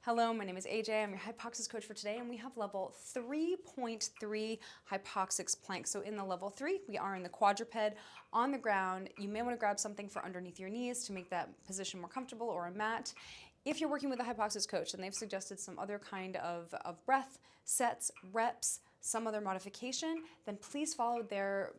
Hello, my name is AJ. I'm your HYPOXiX coach for today, and we have level 3.3 HYPOXiX plank. So in the level 3, we are in the quadruped on the ground. You may want to grab something for underneath your knees to make that position more comfortable, or a mat. If you're working with a HYPOXiX coach and they've suggested some other kind of breath, sets, reps, some other modification, then please follow their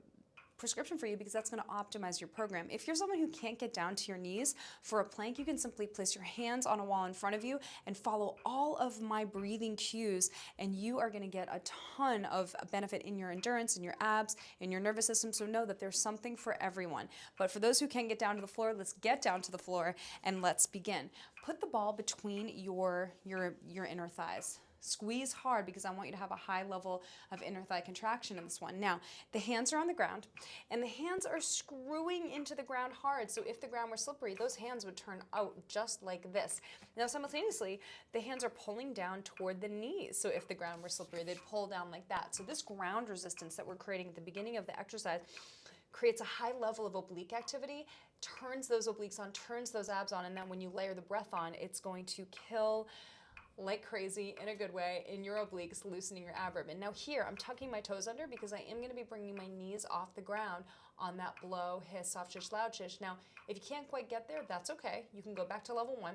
prescription for you, because that's going to optimize your program. If you're someone who can't get down to your knees for a plank, you can simply place your hands on a wall in front of you and follow all of my breathing cues, and you are going to get a ton of benefit in your endurance, in your abs, in your nervous system. So know that there's something for everyone. But for those who can't get down to the floor, let's get down to the floor and let's begin. Put the ball between your inner thighs. Squeeze hard, because I want you to have a high level of inner thigh contraction in this one. Now, the hands are on the ground, and the hands are screwing into the ground hard. So if the ground were slippery, those hands would turn out just like this. Now, simultaneously, the hands are pulling down toward the knees. So if the ground were slippery, they'd pull down like that. So this ground resistance that we're creating at the beginning of the exercise creates a high level of oblique activity, turns those obliques on, turns those abs on, and then when you layer the breath on, it's going to kill like crazy, in a good way, in your obliques, loosening your ab ribbon. Now here, I'm tucking my toes under because I am going to be bringing my knees off the ground on that blow, hiss, soft shish, loud shish. Now, if you can't quite get there, that's okay. You can go back to level 1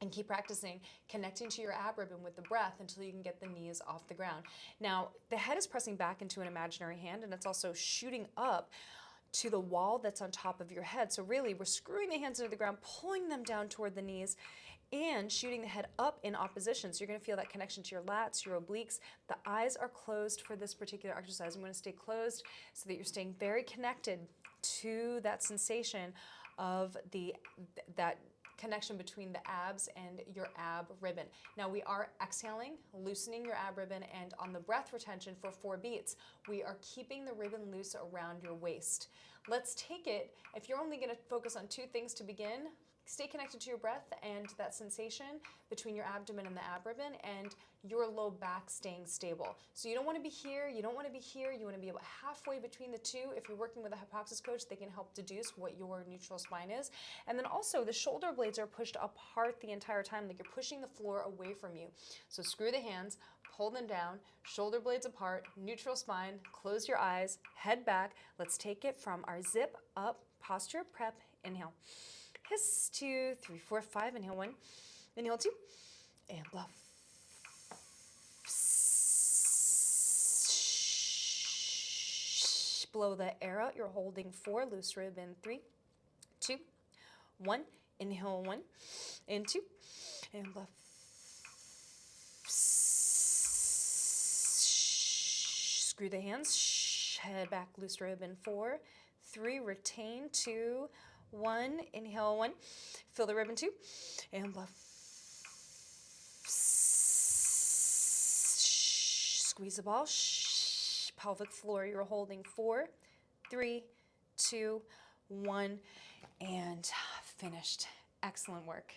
and keep practicing connecting to your ab ribbon with the breath until you can get the knees off the ground. Now, the head is pressing back into an imaginary hand, and it's also shooting up to the wall that's on top of your head. So really, we're screwing the hands into the ground, pulling them down toward the knees, and shooting the head up in opposition. So you're going to feel that connection to your lats, your obliques. The eyes are closed for this particular exercise. I'm going to stay closed so that you're staying very connected to that sensation of that connection between the abs and your ab ribbon. Now we are exhaling, loosening your ab ribbon, and on the breath retention for 4 beats, we are keeping the ribbon loose around your waist. Let's take it, if you're only going to focus on 2 things to begin, stay connected to your breath and that sensation between your abdomen and the ab ribbon, and your low back staying stable. So you don't want to be here, you don't want to be here, you want to be about halfway between the two. If you're working with a HYPOXiX coach, they can help deduce what your neutral spine is. And then also the shoulder blades are pushed apart the entire time, like you're pushing the floor away from you. So screw the hands, pull them down, shoulder blades apart, neutral spine, close your eyes, head back. Let's take it from our zip up posture prep. Inhale. Hiss, 2, 3, 4, 5. Inhale 1. Inhale 2. And bluff. Blow the air out. You're holding 4. Loose ribbon. 3, 2, 1. Inhale 1 and 2. And bluff. Screw the hands. Head back. Loose ribbon. 4, 3. Retain. 2, 1, inhale 1, fill the ribbon 2, and bluff. Squeeze the ball, pelvic floor, you're holding 4, 3, 2, 1, and finished. Excellent work.